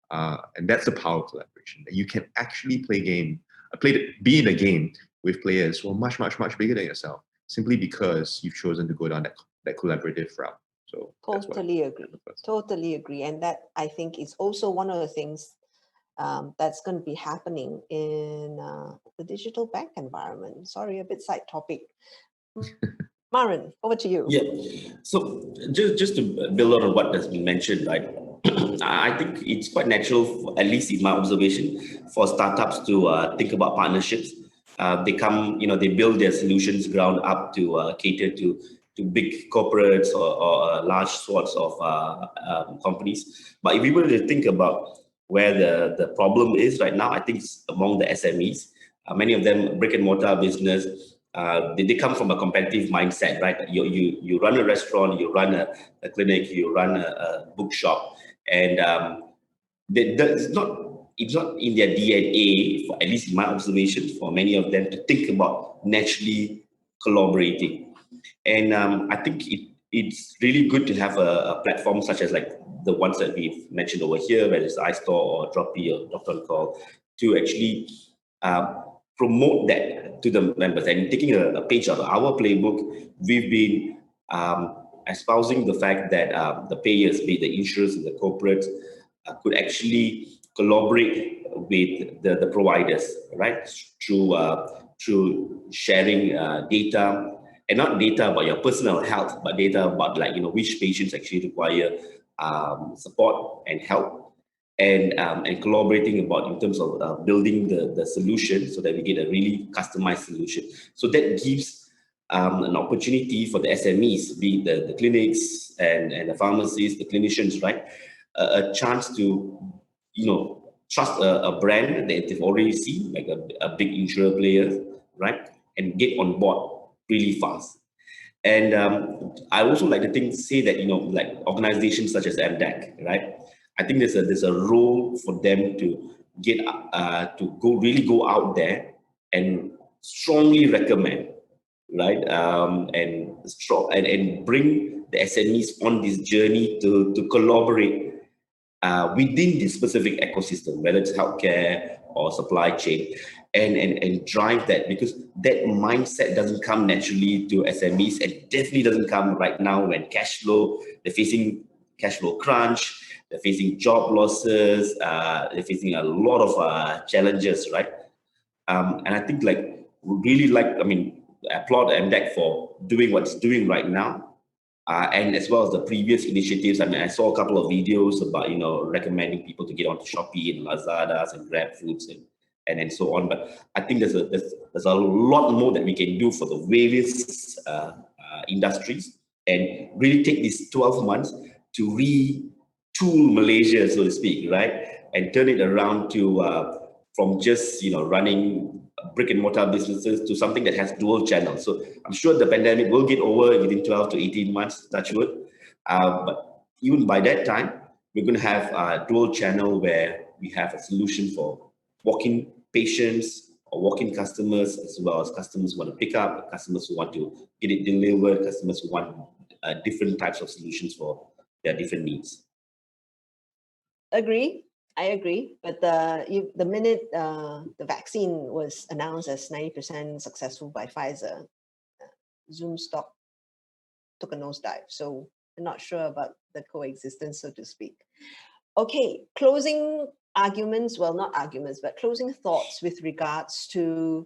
And that's the power of collaboration. You can actually be in a game with players who are much, much, much bigger than yourself, simply because you've chosen to go down that collaborative route. So totally agree. And that, I think, is also one of the things that's going to be happening in the digital bank environment. Sorry, a bit side topic. Marin, over to you. Yeah. So just to build on what has been mentioned, right? I think it's quite natural, at least in my observation, for startups to think about partnerships. They build their solutions ground up to cater to big corporates or large sorts of companies. But if we were to think about where the problem is right now, I think it's among the SMEs. Many of them brick and mortar business. They come from a competitive mindset, right? You run a restaurant, you run a clinic, you run a bookshop, and it's not in their DNA, at least in my observations, for many of them to think about naturally collaborating. And I think it's really good to have a platform such as like the ones that we've mentioned over here, whether it's iStore or Droppy or Doctor on Call, to actually promote that to the members. And taking a page out of our playbook, we've been espousing the fact that the payers, be it the insurers and the corporates, could actually collaborate with the providers, right? Through sharing data, and not data about your personal health, but data about which patients actually require support and help, and collaborating about in terms of building the solution so that we get a really customized solution. So that gives an opportunity for the SMEs, be it the clinics and the pharmacies, the clinicians, right? A chance to, trust a brand that they've already seen, like a big insurer player, right? And get on board really fast. And I also like to say that, like organizations such as MDAC, right? I think there's a role for them to get to go out there and strongly recommend, right? And bring the SMEs on this journey to collaborate within this specific ecosystem, whether it's healthcare or supply chain, and drive that, because that mindset doesn't come naturally to SMEs, and definitely doesn't come right now when they're facing cash flow crunch, they're facing job losses, they're facing a lot of challenges, right? And I think applaud MDEC for doing what it's doing right now. And as well as the previous initiatives. I saw a couple of videos about, recommending people to get onto Shopee and Lazadas and Grab Foods and so on. But I think there's a lot more that we can do for the various industries, and really take these 12 months to retool Malaysia, so to speak, right? And turn it around to from just running brick and mortar businesses to something that has dual channels. So I'm sure the pandemic will get over within 12 to 18 months, touch wood. But even by that time, we're going to have a dual channel where we have a solution for walk-in patients or walk-in customers, as well as customers who want to pick up, customers who want to get it delivered, customers who want different types of solutions for their different needs. I agree, but the minute the vaccine was announced as 90% successful by Pfizer, Zoom stock took a nosedive. So I'm not sure about the coexistence, so to speak. Okay, closing arguments, well, not arguments, but closing thoughts with regards to...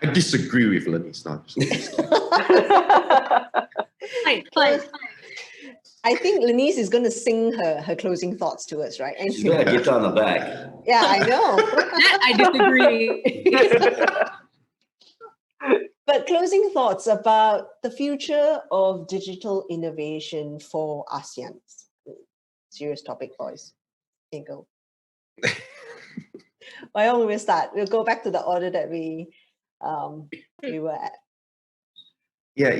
I disagree with Lenny's now. Fine. I think Lenise is going to sing her closing thoughts to us, right? And She's got a guitar on the back. Yeah, I know. That I disagree. But closing thoughts about the future of digital innovation for ASEAN. Serious topic, boys. Here you go. Why don't we start? We'll go back to the order that we were at. Yeah,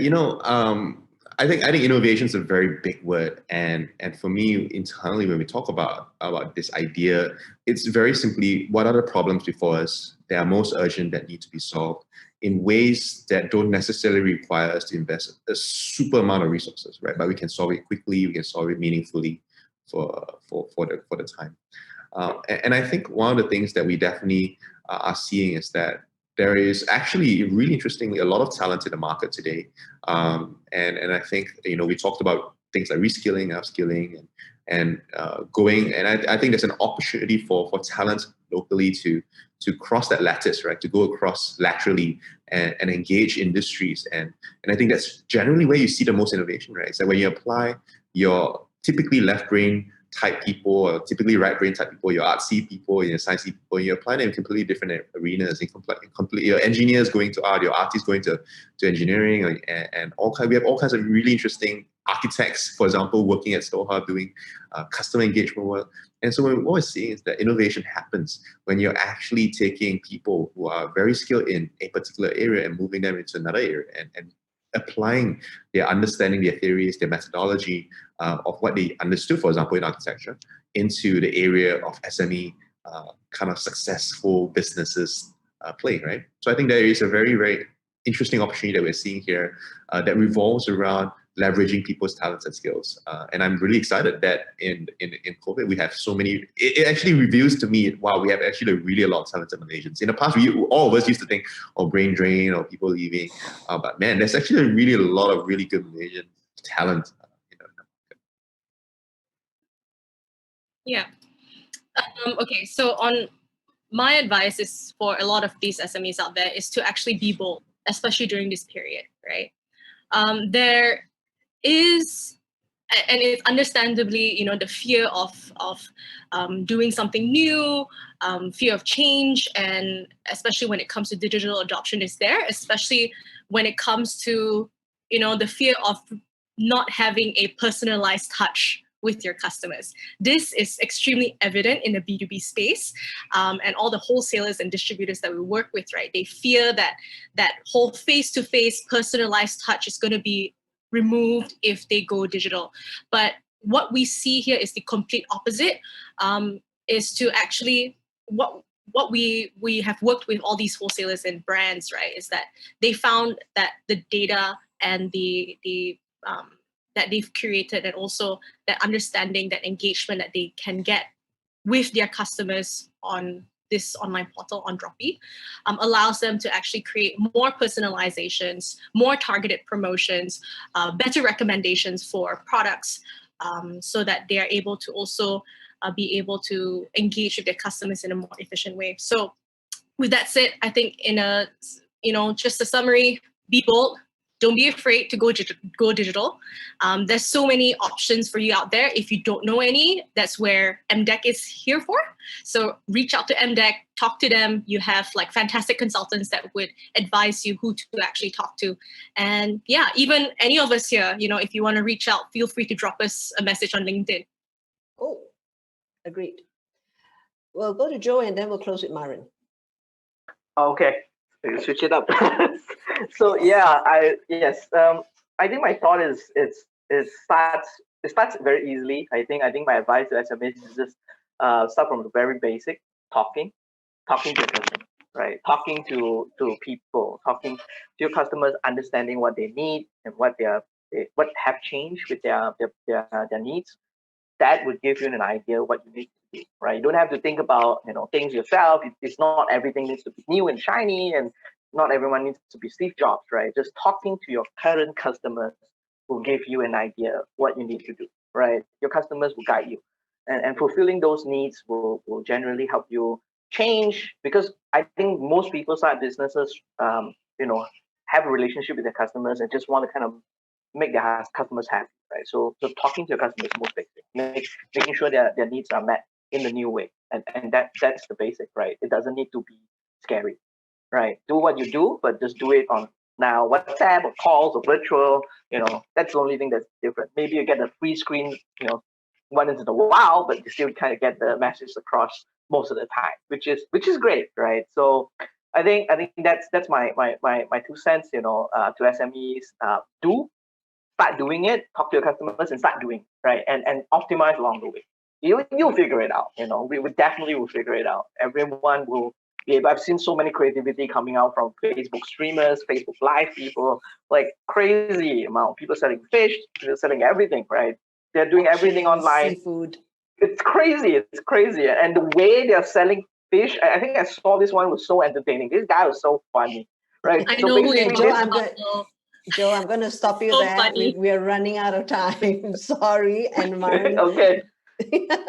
I think innovation is a very big word, and for me internally, when we talk about this idea, it's very simply what are the problems before us that are most urgent that need to be solved in ways that don't necessarily require us to invest a super amount of resources, right? But we can solve it quickly, we can solve it meaningfully for the time. And I think one of the things that we definitely are seeing is that there is actually, really interestingly, a lot of talent in the market today. And I think, we talked about things like reskilling, upskilling, and going. And I think there's an opportunity for talent locally to cross that lattice, right? To go across laterally and engage industries. And I think that's generally where you see the most innovation, right? So when you apply your typically left brain type people, or typically right brain type people, your artsy people, your sciencey people, you apply them in completely different arenas. Your engineers going to art, your artists going to engineering, and we have all kinds of really interesting architects, for example, working at StoreHub doing customer engagement work. And so what we're seeing is that innovation happens when you're actually taking people who are very skilled in a particular area and moving them into another area and applying their understanding, their theories, their methodology of what they understood, for example, in architecture, into the area of SME kind of successful businesses play, right? So I think there is a very, very interesting opportunity that we're seeing here that revolves around leveraging people's talents and skills. And I'm really excited that in COVID, we have so many, it actually reveals to me, wow, we have actually really a lot of talented Malaysians. In the past, all of us used to think, oh, brain drain or people leaving. But man, there's actually really a lot of really good Malaysian talent. Yeah. Okay, so on my advice is for a lot of these SMEs out there is to actually be bold, especially during this period, right? There is, and it's understandably, the fear of doing something new, fear of change, and especially when it comes to digital adoption is there, especially when it comes to, the fear of not having a personalized touch with your customers. This is extremely evident in the B2B space, and all the wholesalers and distributors that we work with, right? They fear that whole face-to-face personalized touch is going to be removed if they go digital. But what we see here is the complete opposite, is to actually, what we have worked with all these wholesalers and brands, right, is that they found that the data and the that they've created, and also that understanding, that engagement that they can get with their customers on this online portal on Droppy, allows them to actually create more personalizations, more targeted promotions, better recommendations for products, so that they are able to also be able to engage with their customers in a more efficient way. So with that said, I think in a, just a summary, be bold. Don't be afraid to go digital. There's so many options for you out there. If you don't know any, that's where MDEC is here for. So reach out to MDEC, talk to them. You have fantastic consultants that would advise you who to actually talk to. And yeah, even any of us here, if you want to reach out, feel free to drop us a message on LinkedIn. Oh, agreed. We'll go to Joe and then we'll close with Marin. Okay, switch it up. So yeah, I think my thought is it starts very easily. I think my advice to SMEs is just start from the very basic, talking to your customer, right? Talking to people, talking to your customers, understanding what they need and what have changed with their needs. That would give you an idea what you need to do, right? You don't have to think about things yourself. It's not everything needs to be new and shiny, and not everyone needs to be Steve Jobs, right? Just talking to your current customers will give you an idea what you need to do, right? Your customers will guide you, and fulfilling those needs will generally help you change, because I think most people start businesses, have a relationship with their customers and just want to kind of make their customers happy, right? So talking to your customers is most basic, making sure their needs are met in the new way, and that's the basic, right? It doesn't need to be scary, right? Do what you do, but just do it on now WhatsApp or calls or virtual. That's the only thing that's different. Maybe you get a free screen, once in a while, but you still kind of get the message across most of the time, which is great, right? So I think that's my 2 cents, to SMEs. Do start doing it, talk to your customers and start doing, right? And optimize along the way. You'll figure it out, we would definitely will figure it out. Everyone will be able. I've seen so many creativity coming out from Facebook streamers, Facebook Live people, like crazy amount. People selling fish, people selling everything, right? They're doing everything online. Seafood. It's crazy. And the way they're selling fish, I think I saw this one was so entertaining. This guy was so funny, right? I So know who basically you're Joe, talking about. Joe, I'm going to stop you So there. funny. We're running out of time. Sorry, and Martin. Okay.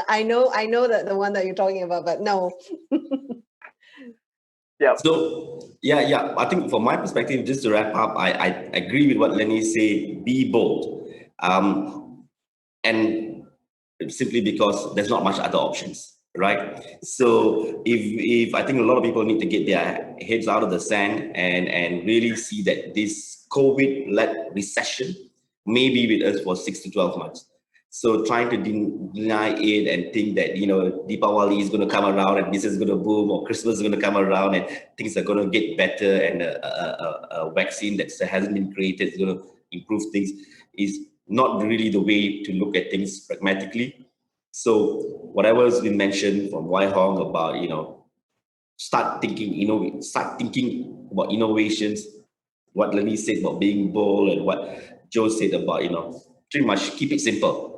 I know that the one that you're talking about, but no. Yeah. So yeah. I think from my perspective, just to wrap up, I agree with what Lenny said. Be bold, and simply because there's not much other options, right? So if I think a lot of people need to get their heads out of the sand and really see that this COVID-led recession may be with us for 6 to 12 months. So trying to deny it and think that, Deepawali is going to come around and this is going to boom, or Christmas is going to come around and things are going to get better, and a vaccine that hasn't been created is going to improve things, is not really the way to look at things pragmatically. So whatever has been mentioned from Wai Hong about, start thinking about innovations, what Lenny said about being bold, and what Joe said about, pretty much keep it simple.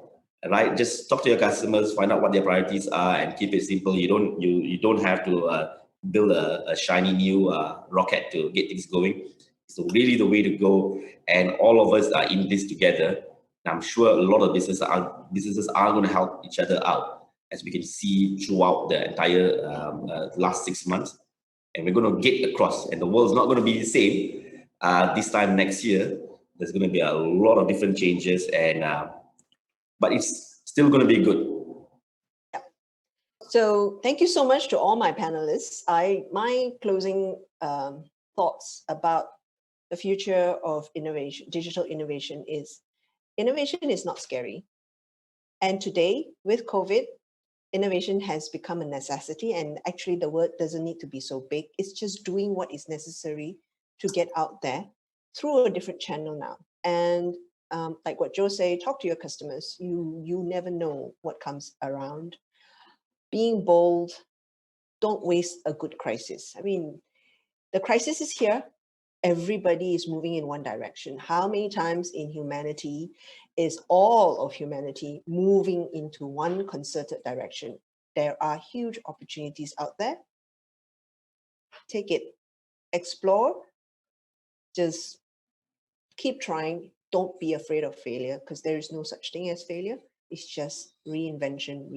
Right, just talk to your customers, find out what their priorities are, and keep it simple. You don't have to build a shiny new rocket to get things going. So really, the way to go, and all of us are in this together. And I'm sure a lot of businesses are going to help each other out, as we can see throughout the entire last 6 months. And we're going to get across, and the world's not going to be the same this time next year. There's going to be a lot of different changes, but it's still going to be good. Yeah. So thank you so much to all my panelists. My closing thoughts about the future of innovation, digital innovation is not scary. And today with COVID, innovation has become a necessity, and actually the word doesn't need to be so big. It's just doing what is necessary to get out there through a different channel now. And like what Joe said, talk to your customers. You never know what comes around. Being bold, don't waste a good crisis. I mean, the crisis is here. Everybody is moving in one direction. How many times in humanity is all of humanity moving into one concerted direction? There are huge opportunities out there. Take it, explore, just keep trying. Don't be afraid of failure, because there is no such thing as failure. It's just reinvention.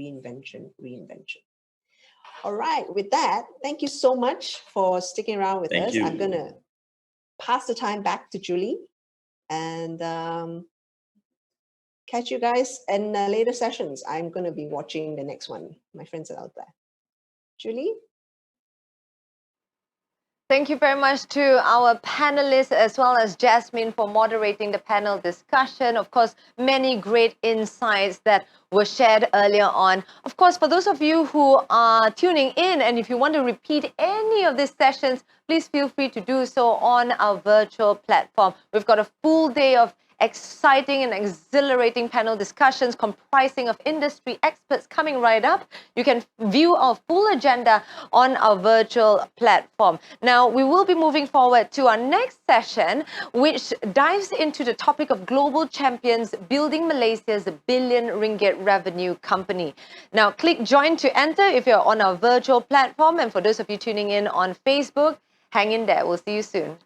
All right, with that, thank you so much for sticking around with us. I'm going to pass the time back to Julie, and catch you guys in later sessions. I'm going to be watching the next one. My friends are out there. Julie? Thank you very much to our panelists as well as Jasmine for moderating the panel discussion. Of course, many great insights that were shared earlier on. Of course, for those of you who are tuning in, and if you want to repeat any of these sessions, please feel free to do so on our virtual platform. We've got a full day of exciting and exhilarating panel discussions comprising of industry experts coming right up. You can view our full agenda on our virtual platform. Now, we will be moving forward to our next session, which dives into the topic of global champions building Malaysia's billion ringgit revenue company. Now, click join to enter if you're on our virtual platform. And for those of you tuning in on Facebook, hang in there. We'll see you soon.